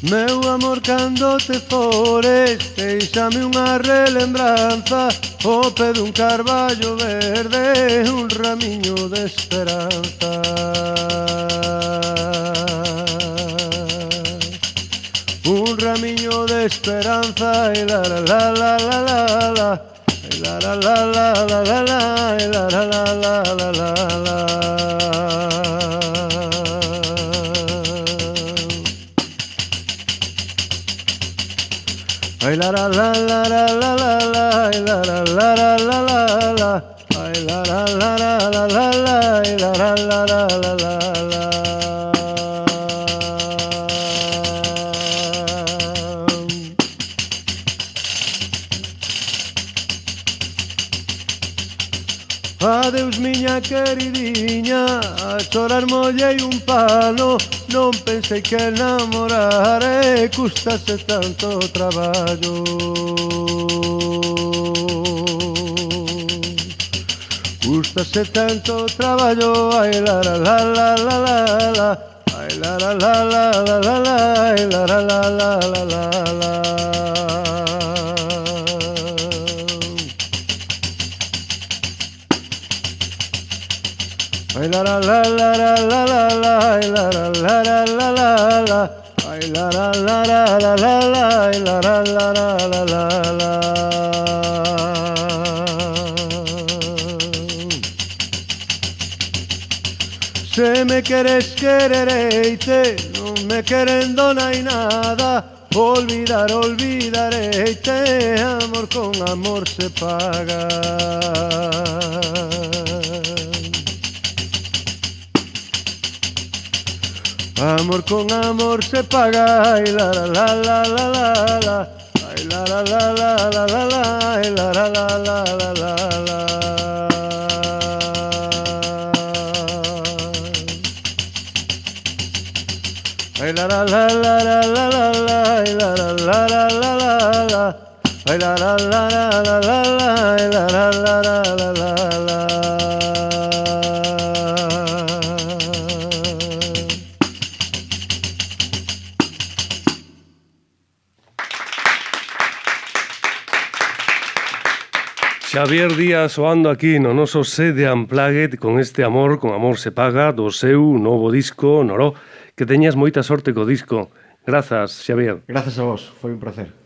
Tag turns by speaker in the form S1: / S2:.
S1: Meu amor, cando te fores, deixame unha relembranza, o pé dun carballo verde, un ramiño de esperanza. Un ramiño de esperanza, y la la la la la la la, y la la la la la la la, y la la la la la la la. Ay la la la la la la la la, ay la la la la la la la, ay la la la la la la la, ay la la la la la la la. Adeus miña queridinha, a chorar mollei un pano, non pensei que enamorare custase tanto traballo. Custase tanto traballo, ai la la la la la la la, ai la la la la la la la, ai la la la la la la la. Ay la la la la la la la la, ay la la la la la la la, ay la la la la la la la, ay la la la la la la la. Se me queres querereite, non me querendo nai nada, olvidar olvidareite, amor con amor se paga. Amor con amor se paga, ay la la la la la la la, ay la la la la la la la, ay la la la la la la la. Ay la la la la la la la la, ay la la la la la la la, ay la la la la la la la, ay la la la la la la la.
S2: Xavier Díaz soando aquí no noso Sede Unplugged con este Amor, con amor se paga, do seu novo disco, Noró. Que teñas moita sorte co disco. Grazas, Xavier.
S1: Grazas a vos, foi un placer.